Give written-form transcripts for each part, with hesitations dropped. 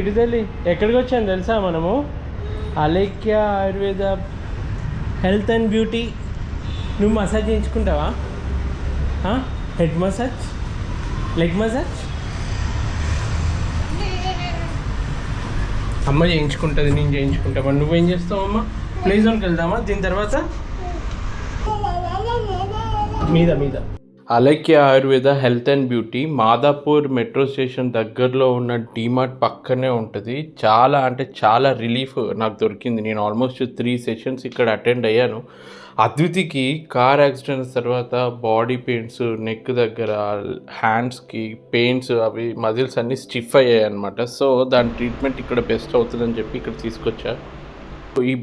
ఇటు తల్లి ఎక్కడికి వచ్చాను తెలుసా మనము Alekhya Ayurveda health and beauty. నువ్వు మసాజ్ చేయించుకుంటావా? హెడ్ మసాజ్, లెగ్ మసాజ్ అమ్మ చేయించుకుంటుంది, నేను చేయించుకుంటావా? నువ్వేం చేస్తావు అమ్మ? ప్లే జోన్కి వెళ్దామా దీని తర్వాత? మీద మీద Alekhya Ayurveda health and beauty Madhapur metro station దగ్గరలో ఉన్న డీమార్ట్ పక్కనే ఉంటుంది. చాలా అంటే చాలా రిలీఫ్ నాకు దొరికింది. నేను ఆల్మోస్ట్ 3 సెషన్స్ ఇక్కడ అటెండ్ అయ్యాను. అద్వితికి కార్ యాక్సిడెంట్స్ తర్వాత బాడీ పెయిన్స్, నెక్ దగ్గర, హ్యాండ్స్కి పెయిన్స్, అవి మజిల్స్ అన్నీ స్టిఫ్ అయ్యాయి అనమాట. సో దాని ట్రీట్మెంట్ ఇక్కడ బెస్ట్ అవుతుందని చెప్పి ఇక్కడ తీసుకొచ్చా. ఈ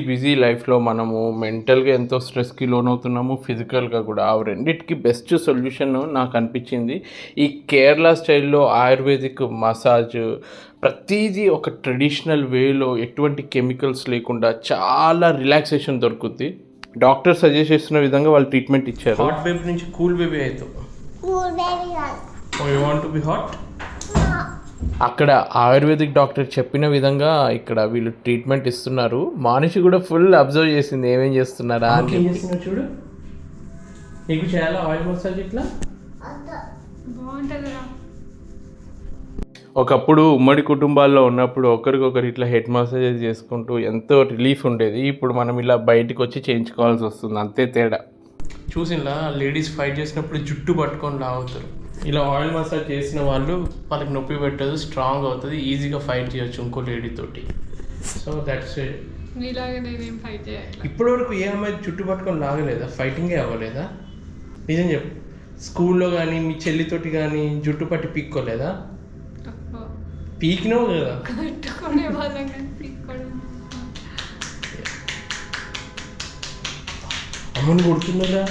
బిజీ లైఫ్లో మనము మెంటల్గా ఎంతో స్ట్రెస్కి లోనవుతున్నాము, ఫిజికల్గా కూడా. ఆ రెండింటికి బెస్ట్ సొల్యూషన్ నాకు అనిపించింది ఈ కేరళ స్టైల్లో ఆయుర్వేదిక్ మసాజ్. ప్రతిదీ ఒక ట్రెడిషనల్ వేలో, ఎటువంటి కెమికల్స్ లేకుండా చాలా రిలాక్సేషన్ దొరుకుతుంది. డాక్టర్ సజెస్ట్ చేస్తున్న విధంగా వాళ్ళు ట్రీట్మెంట్ ఇచ్చారు. హాట్ బేబీ నుంచి కూల్ బేబీ అవుతావు. You want to be hot? అక్కడ ఆయుర్వేదిక్ డాక్టర్ చెప్పిన విధంగా ఇక్కడ వీళ్ళు ట్రీట్మెంట్ ఇస్తున్నారు. మనిషి కూడా ఫుల్ అబ్జర్వ్ చేసింది ఏమేం చేస్తున్నారా అని. ఏం చేస్తున్నావు చూడు, నీకు చాలా ఆయిల్ మసాజ్ ఇట్లా బాగుంటుంది. ఒకప్పుడు ఉమ్మడి కుటుంబాల్లో ఉన్నప్పుడు ఒకరికొకరు ఇట్లా హెడ్ మసాజెస్ చేసుకుంటూ ఎంతో రిలీఫ్ ఉండేది. ఇప్పుడు మనం ఇలా బయటకు వచ్చి చేయించుకోవాల్సి వస్తుంది, అంతే తేడా. చూసినా లేడీస్ ఫైట్ చేసినప్పుడు జుట్టు పట్టుకొని లాగుతారు. ఇలా ఆయిల్ మసాజ్ చేసిన వాళ్ళకి నొప్పి పెట్టదు, స్ట్రాంగ్ అవుతుంది, ఈజీగా ఫైట్ చేయొచ్చు ఇంకో లేడీ తోటి. సో దట్స్ ఇప్పటివరకు ఏ అమ్మాయి జుట్టు పట్టుకొని లాగలేదా? ఫైటింగే అవ్వలేదా? నిజం చెప్పు. స్కూల్లో కానీ మీ చెల్లితోటి కానీ జుట్టు పట్టి పీక్కోలేదా? పీకినావు కదా. అమ్మని కొడుతున్నారా?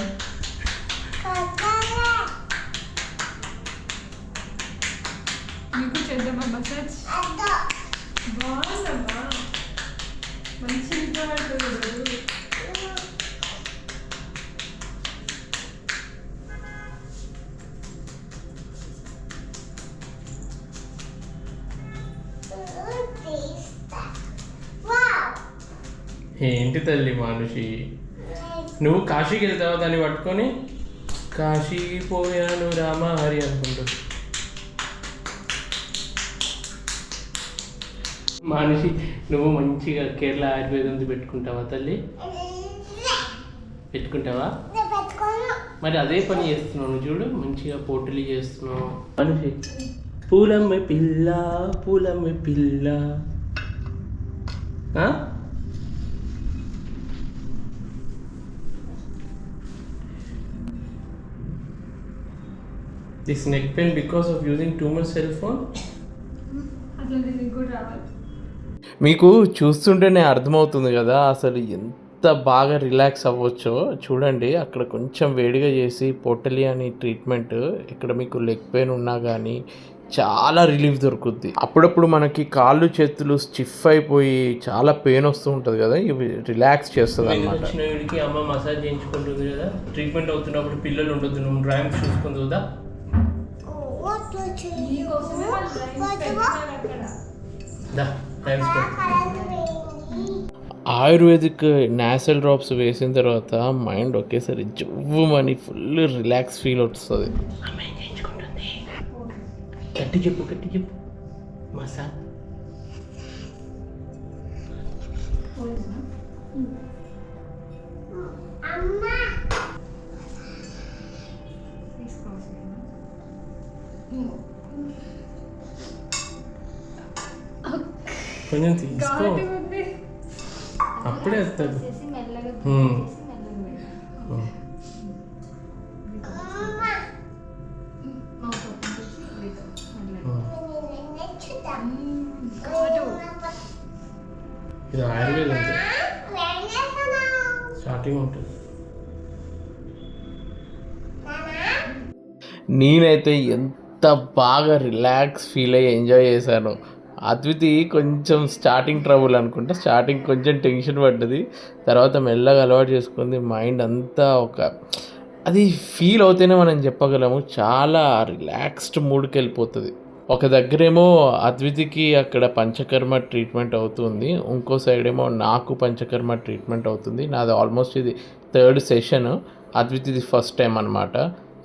ఏంటి తల్లి మనిషి, నువ్వు కాశీకి వెళ్తావా దాన్ని పట్టుకొని? కాశీ పోయాను రామ హరి అనుకుంటూ. మనిషి నువ్వు మంచిగా కేరళ ఆయుర్వేదం పెట్టుకుంటావా తల్లి? పెట్టుకుంటావా? మరి అదే పని చేస్తున్నావు నువ్వు చూడు, మంచిగా పోటీలు చేస్తున్నావు. మనిషి పూలమ్మ పిల్ల, పూలమ్మ పిల్ల. This neck pain because of using too much cell phone? మీకు చూస్తుంటేనే అర్థమవుతుంది కదా అసలు ఎంత బాగా రిలాక్స్ అవ్వచ్చో. చూడండి అక్కడ కొంచెం వేడిగా చేసి పొట్టలి అని ట్రీట్మెంట్. ఇక్కడ మీకు లెగ్ పెయిన్ ఉన్నా కానీ చాలా రిలీఫ్ దొరుకుద్ది. అప్పుడప్పుడు మనకి కాళ్ళు చేతులు స్టిఫ్ అయిపోయి చాలా పెయిన్ వస్తూ ఉంటుంది కదా, ఇవి రిలాక్స్ చేస్తుంది అన్నమాట. వీడికి అమ్మ మసాజ్ చేయించుకుంటుంది కదా, ట్రీట్మెంట్ అవుతున్నప్పుడు పిల్లలు ఉండొద్దు, నువ్వు డ్రాయింగ్ చూసుకుంది కదా. ఆయుర్వేదిక్ నాసల్ డ్రాప్స్ వేసిన తర్వాత మైండ్ ఒకేసారి జవ్వుమని ఫుల్ రిలాక్స్ ఫీల్ వస్తుంది. గట్టి చెప్పు మసా. కొంచెం తీసుకో, అప్పుడే వస్తుంది. ఇది ఆయుర్వేదం స్టార్టింగ్ ఉంటుంది. నేనైతే ఎంత బాగా రిలాక్స్ ఫీల్ అయ్యి ఎంజాయ్ చేశాను. అద్వితి కొంచెం స్టార్టింగ్ ట్రబుల్ అనుకుంటా, స్టార్టింగ్ కొంచెం టెన్షన్ పడ్డది, తర్వాత మెల్లగా అలవాటు చేసుకుంది. మైండ్ అంతా అది ఫీల్ అవుతేనే మనం చెప్పగలము, చాలా రిలాక్స్డ్ మూడ్కి వెళ్ళిపోతుంది. ఒక దగ్గరేమో అద్వితికి అక్కడ పంచకర్మ ట్రీట్మెంట్ అవుతుంది, ఇంకో సైడ్ ఏమో నాకు పంచకర్మ ట్రీట్మెంట్ అవుతుంది. నాది ఆల్మోస్ట్ ఇది 3rd సెషన్, అద్వితిది ఫస్ట్ టైం అనమాట.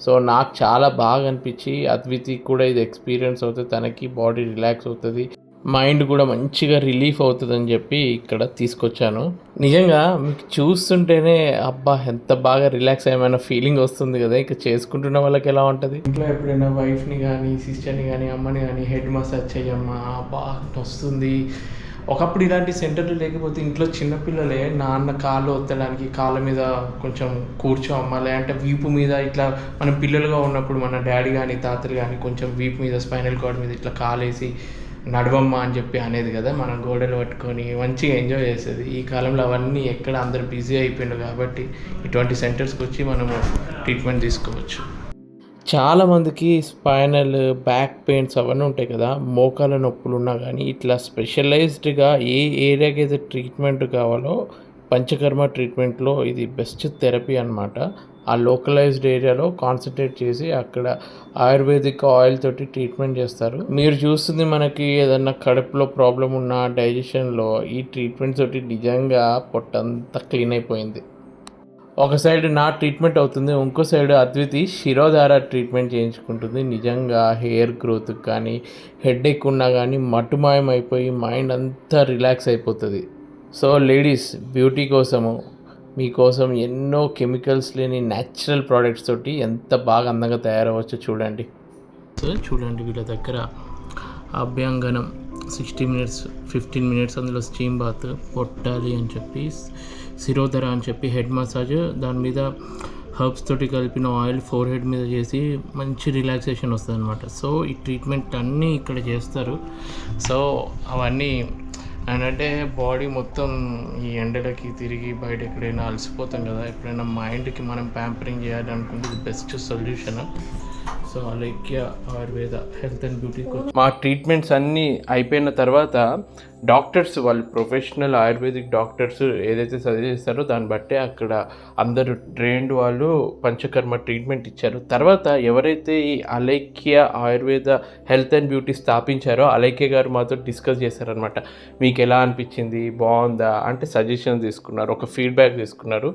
సో నాకు చాలా బాగా అనిపించి అద్వితికి కూడా ఇది ఎక్స్పీరియన్స్ అవుతుంది, తనకి బాడీ రిలాక్స్ అవుతుంది, మైండ్ కూడా మంచిగా రిలీఫ్ అవుతుందని చెప్పి ఇక్కడ తీసుకొచ్చాను. నిజంగా మీకు చూస్తుంటేనే అబ్బా ఎంత బాగా రిలాక్స్ అయ్యామైన ఫీలింగ్ వస్తుంది కదా. ఇక చేసుకుంటున్న వాళ్ళకి ఎలా ఉంటుంది, ఇంట్లో ఎప్పుడైనా వైఫ్ని కానీ సిస్టర్ని కానీ అమ్మని కానీ హెడ్ మసాజ్ చేయమ్మా బాగా వస్తుంది. ఒకప్పుడు ఇలాంటి సెంటర్లు లేకపోతే ఇంట్లో చిన్నపిల్లలే నాన్న కాళ్ళు ఒత్తడానికి కాళ్ళ మీద కొంచెం కూర్చోమ్మా, లేదంటే వీపు మీద ఇట్లా మనం పిల్లలుగా ఉన్నప్పుడు మన డాడీ కానీ తాతలు కానీ కొంచెం వీపు మీద స్పైనల్ కార్డ్ మీద ఇట్లా కాలేసి నడవమ్మా అని చెప్పి అనేది కదా. మనం గోడలు పట్టుకొని మంచిగా ఎంజాయ్ చేసేది. ఈ కాలంలో అవన్నీ ఎక్కడ అందరు బిజీ అయిపోయిండు కాబట్టి ఇటువంటి సెంటర్స్కి వచ్చి మనము ట్రీట్మెంట్ తీసుకోవచ్చు. చాలామందికి స్పైనల్ బ్యాక్ పెయిన్స్ అవన్నీ ఉంటాయి కదా, మోకాల నొప్పులు ఉన్నా కానీ ఇట్లా స్పెషలైజ్డ్గా ఏ ఏరియాకి అయితే ట్రీట్మెంట్ కావాలో పంచకర్మ ట్రీట్మెంట్లో ఇది బెస్ట్ థెరపీ అనమాట. ఆ లోకలైజ్డ్ ఏరియాలో కాన్సన్ట్రేట్ చేసి అక్కడ ఆయుర్వేదిక్ ఆయిల్ తోటి ట్రీట్మెంట్ చేస్తారు. మీరు చూస్తుంది మనకి ఏదన్నా కడుపులో ప్రాబ్లం ఉన్నా డైజెషన్లో ఈ ట్రీట్మెంట్ తోటి నిజంగా పొట్టంతా క్లీన్ అయిపోయింది. ఒక సైడ్ నా ట్రీట్మెంట్ అవుతుంది, ఇంకో సైడ్ అద్వితి శిరోధార ట్రీట్మెంట్ చేయించుకుంటుంది. నిజంగా హెయిర్ గ్రోత్కి కానీ హెడేక్ ఉన్నా కానీ మటుమాయం అయిపోయి మైండ్ అంతా రిలాక్స్ అయిపోతుంది. సో లేడీస్, బ్యూటీ కోసము మీకోసం ఎన్నో కెమికల్స్ లేని న్యాచురల్ ప్రోడక్ట్స్ తోటి ఎంత బాగా అందంగా తయారవ్వచ్చో చూడండి. సో చూడండి వీళ్ళ దగ్గర అభ్యంగనం 60 minutes 15 minutes అందులో స్టీమ్ బాత్, పొట్టాలి అని చెప్పి శిరోధర అని చెప్పి హెడ్ మసాజ్, దాని మీద హర్బ్స్ తోటి కలిపిన ఆయిల్ ఫోర్ హెడ్ మీద చేసి మంచి రిలాక్సేషన్ వస్తుంది అనమాట. సో ఈ ట్రీట్మెంట్ అన్నీ ఇక్కడ చేస్తారు. సో అవన్నీ అంటే బాడీ మొత్తం ఈ ఎండలకి తిరిగి బయట ఎక్కడైనా అలసిపోతాం కదా, ఎప్పుడైనా మైండ్కి మనం ప్యాంపరింగ్ చేయాలి అనుకుంటే ఇది best solution. So Alaikya Ayurveda health and beauty మా ట్రీట్మెంట్స్ అన్నీ అయిపోయిన తర్వాత డాక్టర్స్, వాళ్ళు ప్రొఫెషనల్ ఆయుర్వేదిక్ డాక్టర్స్ ఏదైతే సజెస్ట్ చేస్తారో దాన్ని బట్టే అక్కడ అందరూ ట్రైన్డ్ వాళ్ళు పంచకర్మ ట్రీట్మెంట్ ఇచ్చారు. తర్వాత ఎవరైతే ఈ Alaikya Ayurveda health and beauty స్థాపించారో అలైక్య గారు మాతో డిస్కస్ చేశారనమాట. మీకు ఎలా అనిపించింది, బాగుందా అంటే సజెషన్ తీసుకున్నారు, ఒక ఫీడ్బ్యాక్ తీసుకున్నారు.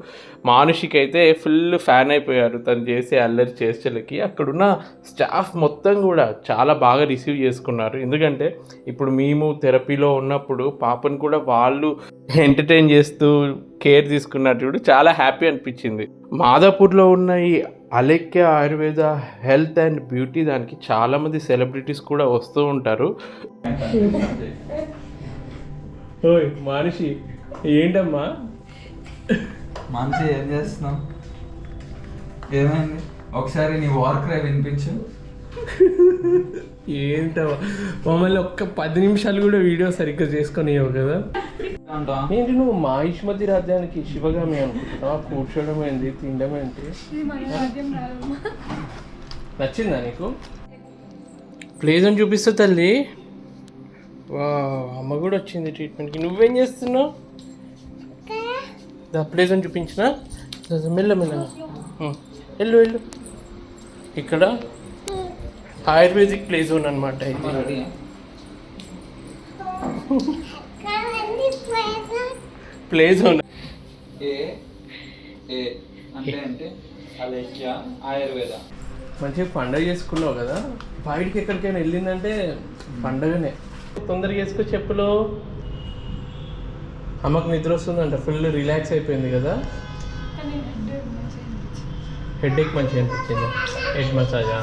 మానుషికి అయితే ఫుల్ ఫ్యాన్ అయిపోయారు తను చేసే అల్లరి చేష్టలకి. అక్కడున్న స్టాఫ్ మొత్తం కూడా చాలా బాగా రిసీవ్ చేసుకున్నారు. ఎందుకంటే ఇప్పుడు మేము థెరపీలో ఉన్నప్పుడు పాపను కూడా వాళ్ళు ఎంటర్టైన్ చేస్తూ కేర్ తీసుకున్నట్టు చాలా హ్యాపీ అనిపించింది. మాదాపూర్లో ఉన్న ఈ Alaikya Ayurveda health and beauty దానికి చాలామంది సెలబ్రిటీస్ కూడా వస్తూ ఉంటారు. ఓయ్ మానుషి, ఏంటమ్మా మానసి ఏం చేస్తున్నావు? ఏమైంది? ఒకసారి నీ వార్ క్రై వినిపించు. ఏంటో మమ్మల్ని ఒక్క 10 నిమిషాలు కూడా వీడియో సరిగ్గా చేసుకునేవు కదా. ఏంటి నువ్వు మాహిష్మతి రాజ్యానికి శివగామి అనుకుంటున్నావా? కూర్చోవడం ఏంటి, తినడం ఏంటి? నచ్చిందా నీకు? ప్లేస్ అని చూపిస్తా తల్లి. వా, అమ్మ కూడా వచ్చింది ట్రీట్మెంట్కి. నువ్వేం చేస్తున్నావు? ప్లేస్ అని చూపించిన మెల్ల మెల్లగా వెళ్ళు వెళ్ళు. ఇక్కడ ఆయుర్వేదిక్ ప్లే జోన్ అనమాట. ఇది ప్లే జోన్ అంటే అలైక్య ఆయుర్వేద. మంచిగా పండగ చేసుకున్నావు కదా, బయటికి ఎక్కడికైనా వెళ్ళిందంటే పండగనే. తొందరగా వేసుకో చెప్పులో. అమ్మకు నిద్ర వస్తుందంట, ఫుల్ రిలాక్స్ అయిపోయింది కదా. హెడేక్ మంచిగా అనిపించింది. హెడ్ మసాజా